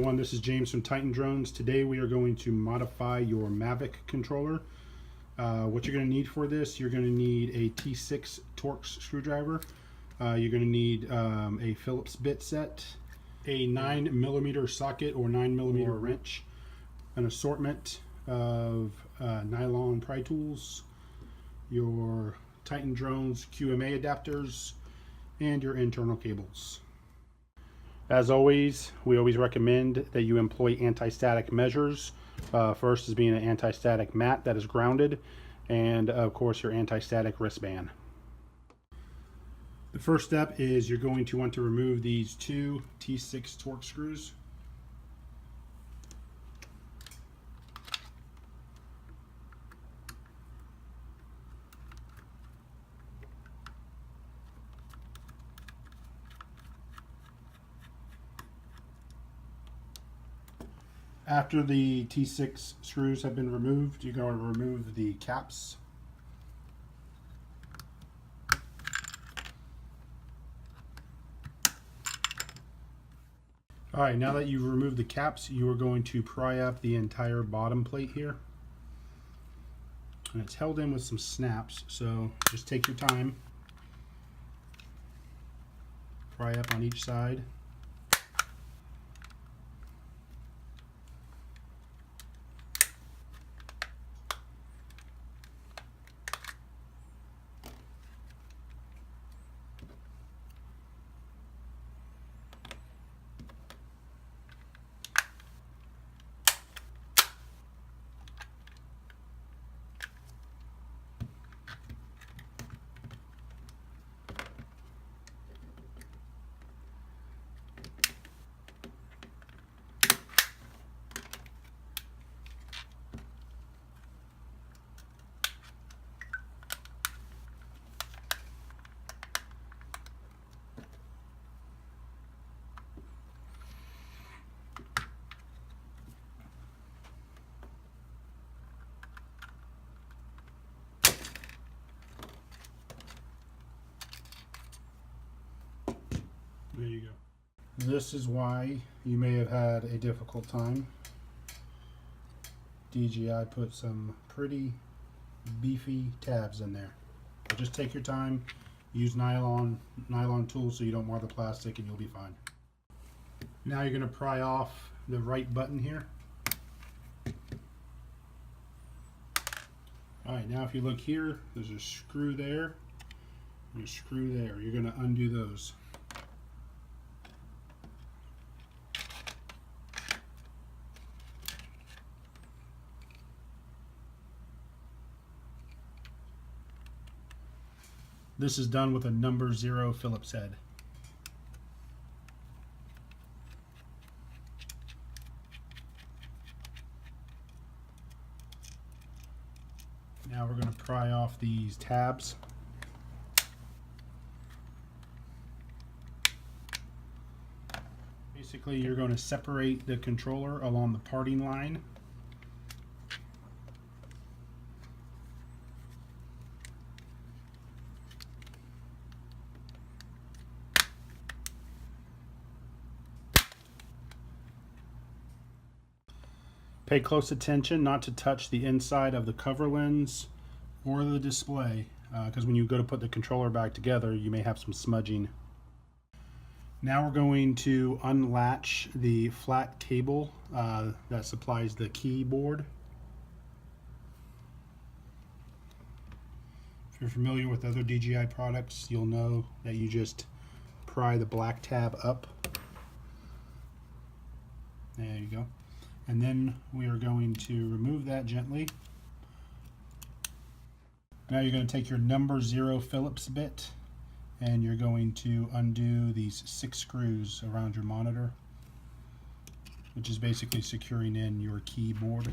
everyone, this is James from Titan Drones. Today we are going to modify your Mavic controller. What you're going to need for this, you're going to need a T6 Torx screwdriver. You're going to need a Phillips bit set, a 9mm socket or 9mm wrench, an assortment of nylon pry tools, your Titan Drones QMA adapters, and your internal cables. As always, we always recommend that you employ anti-static measures. First is being an anti-static mat that is grounded, and of course your anti-static wristband. The first step is you're going to want to remove these two T6 Torx screws. After the T6 screws have been removed, you're going to remove the caps. Alright, now that you've removed the caps, you are going to pry up the entire bottom plate here. And it's held in with some snaps, so just take your time. Pry up on each side. There you go. This is why you may have had a difficult time. DJI put some pretty beefy tabs in there. But just take your time, use nylon tools so you don't mar the plastic, and you'll be fine. Now you're going to pry off the right button here. Alright, now if you look here, there's a screw there and a screw there. You're going to undo those. This is done with a number 0 Phillips head. Now we're going to pry off these tabs. Basically, you're going to separate the controller along the parting line. Pay close attention not to touch the inside of the cover lens or the display, because when you go to put the controller back together, you may have some smudging. Now we're going to unlatch the flat cable that supplies the keyboard. If you're familiar with other DJI products, you'll know that you just pry the black tab up. There you go. And then we are going to remove that gently. Now you're going to take your number 0 Phillips bit and you're going to undo these 6 screws around your monitor, which is basically securing in your keyboard.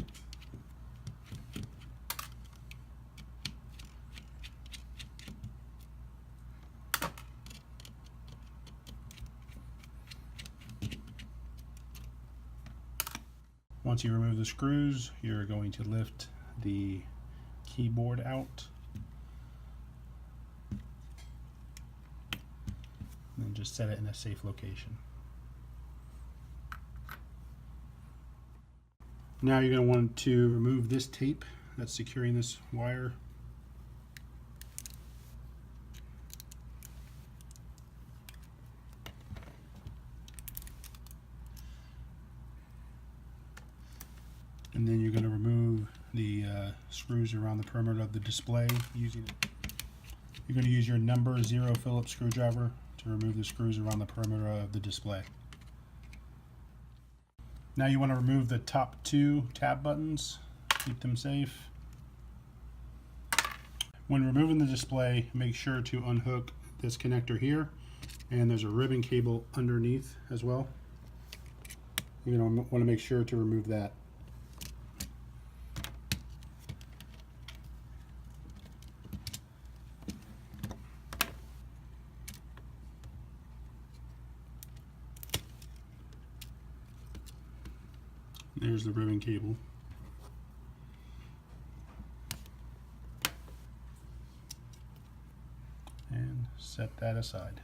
Once you remove the screws, you're going to lift the keyboard out and just set it in a safe location. Now you're going to want to remove this tape that's securing this wire. And then you're going to remove the screws around the perimeter of the display. You're going to use your number 0 Phillips screwdriver to remove the screws around the perimeter of the display. Now you want to remove the top 2 tab buttons, keep them safe. When removing the display, make sure to unhook this connector here, and there's a ribbon cable underneath as well. You're going to want to make sure to remove that. There's the ribbon cable. And set that aside.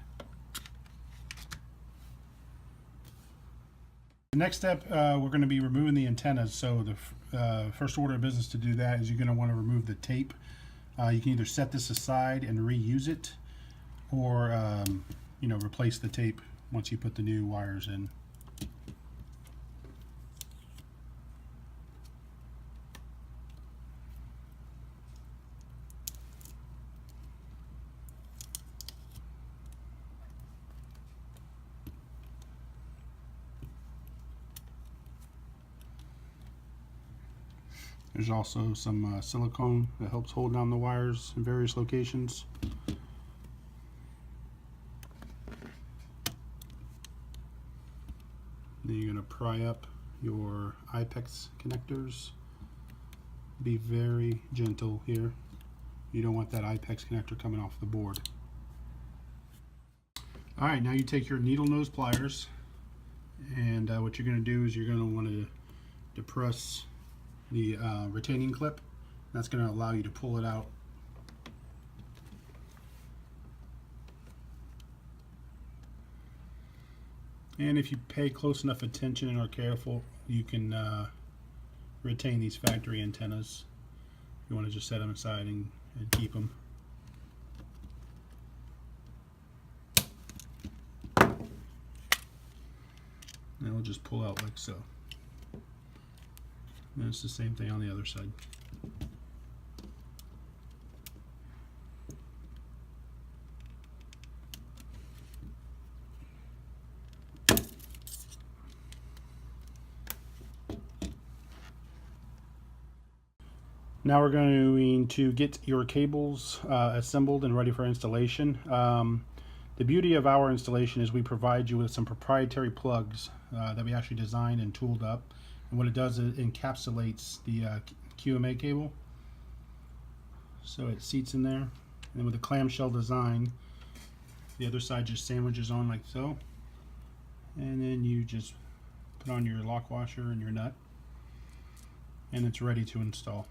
The next step, we're going to be removing the antennas. So the first order of business to do that is you're going to want to remove the tape. You can either set this aside and reuse it, or replace the tape once you put the new wires in. There's also some silicone that helps hold down the wires in various locations. Then you're going to pry up your IPEX connectors. Be very gentle here. You don't want that IPEX connector coming off the board. Alright, now you take your needle nose pliers, and what you're going to do is you're going to want to depress the retaining clip. That's going to allow you to pull it out. And if you pay close enough attention and are careful, you can retain these factory antennas. You want to just set them aside and keep them. And it'll just pull out like so. And it's the same thing on the other side. Now we're going to get your cables assembled and ready for installation. The beauty of our installation is we provide you with some proprietary plugs that we actually designed and tooled up. And what it does is it encapsulates the QMA cable. So it seats in there. And with a clamshell design, the other side just sandwiches on like so. And then you just put on your lock washer and your nut. And it's ready to install.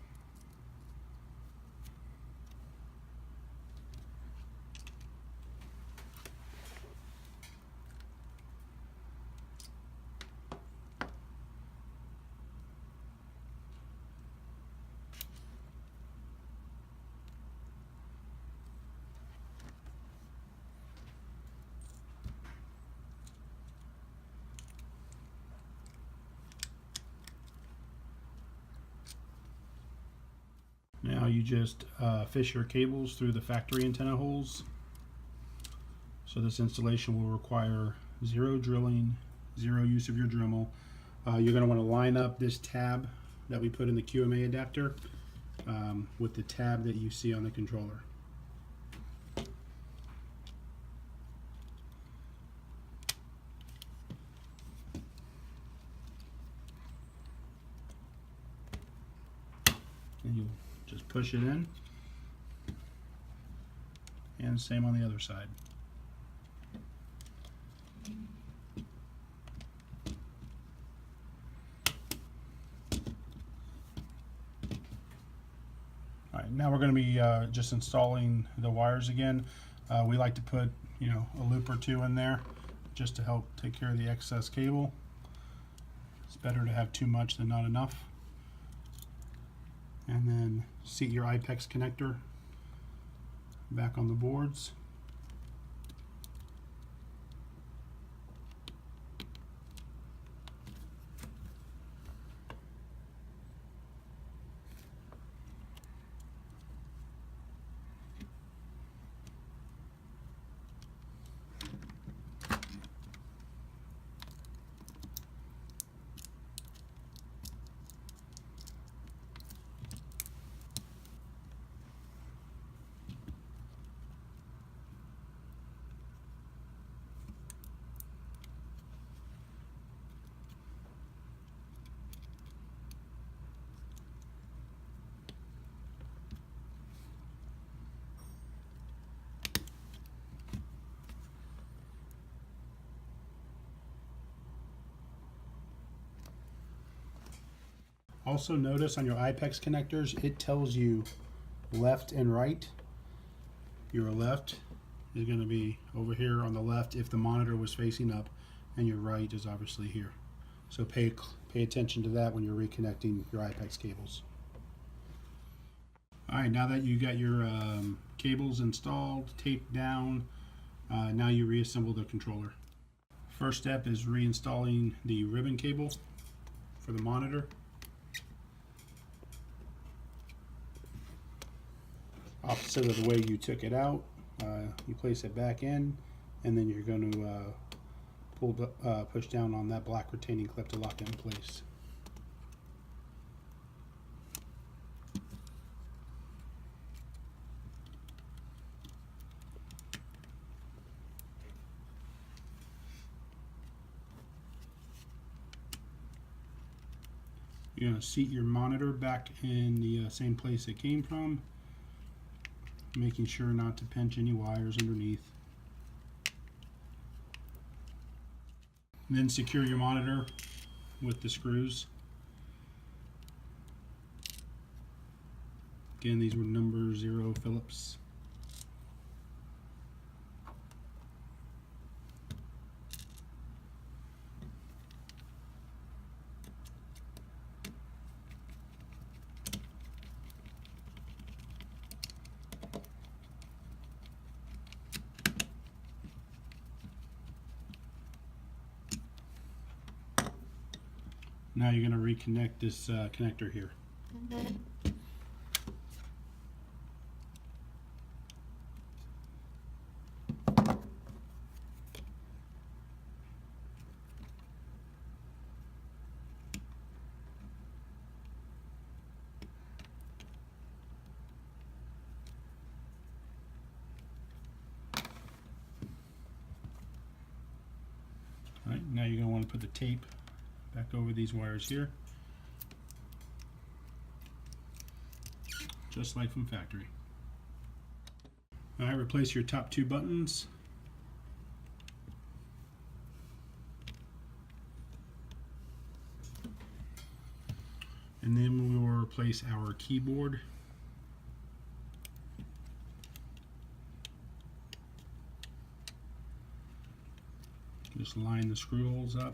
Now you just fish your cables through the factory antenna holes. So this installation will require zero drilling, zero use of your Dremel. You're going to want to line up this tab that we put in the QMA adapter with the tab that you see on the controller. And you just push it in, and same on the other side. All right, now we're going to be just installing the wires again. We like to put, a loop or two in there just to help take care of the excess cable. It's better to have too much than not enough. and then seat your IPEX connector back on the boards. Also notice on your IPEX connectors, it tells you left and right. Your left is going to be over here on the left if the monitor was facing up, and your right is obviously here. So pay attention to that when you're reconnecting your IPEX cables. Alright, now that you got your cables installed, taped down, now you reassemble the controller. First step is reinstalling the ribbon cable for the monitor. Opposite of the way you took it out, you place it back in, and then you're going to push down on that black retaining clip to lock it in place. You're going to seat your monitor back in the same place it came from, making sure not to pinch any wires underneath. And then secure your monitor with the screws. Again, these were number 0 Phillips. Now you're going to reconnect this connector here. All right, now you're going to want to put the tape back over these wires here, just like from factory. All right, replace your top 2 buttons. And then we will replace our keyboard. Just line the screw holes up.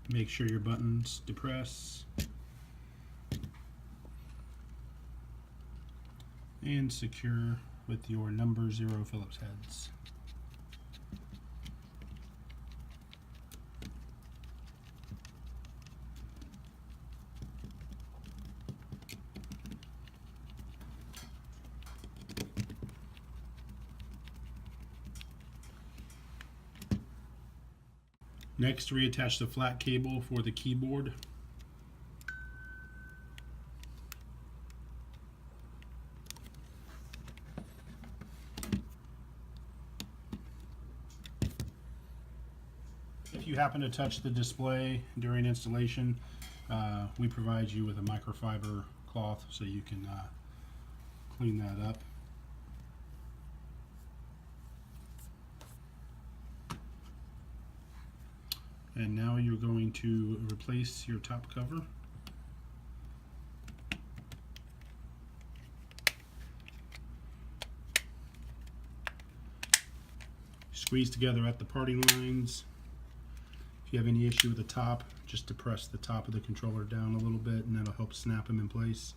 Make sure your buttons depress. And secure with your number 0 Phillips heads. Next, reattach the flat cable for the keyboard. If you happen to touch the display during installation, we provide you with a microfiber cloth so you can clean that up. And now you're going to replace your top cover. squeeze together at the parting lines. If you have any issue with the top, just depress the top of the controller down a little bit and that'll help snap them in place.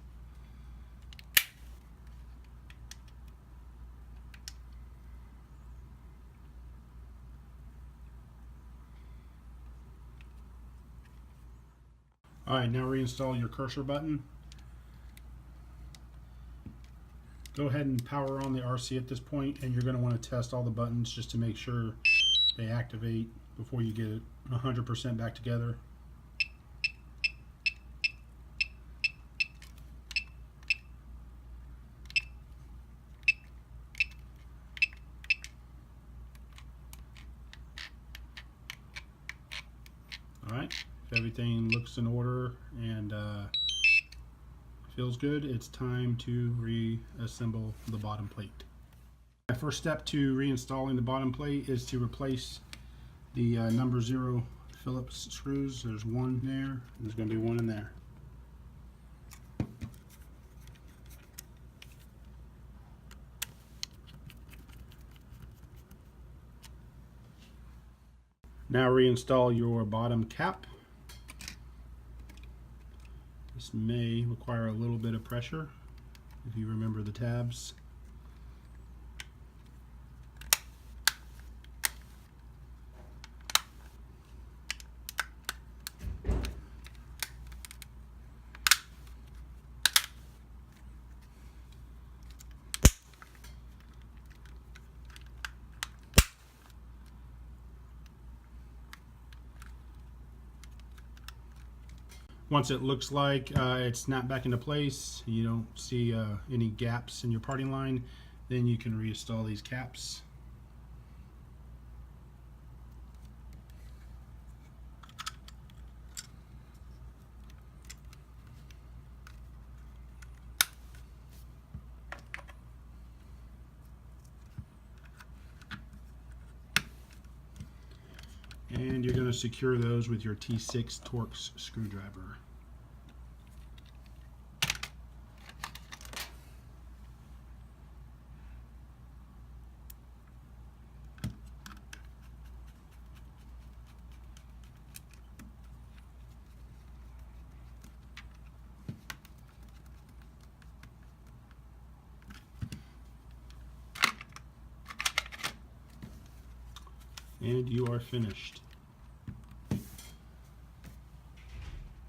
Alright, now reinstall your cursor button. Go ahead and power on the RC at this point, and you're going to want to test all the buttons just to make sure they activate before you get it 100% back together. Alright, if everything looks in order and feels good, it's time to reassemble the bottom plate. My first step to reinstalling the bottom plate is to replace the number 0 Phillips screws. There's one there, and there's going to be one in there. Now reinstall your bottom cap. This may require a little bit of pressure if you remember the tabs. Once it looks like it's snapped back into place, you don't see any gaps in your parting line, then you can reinstall these caps. And you're going to secure those with your T6 Torx screwdriver. And you are finished.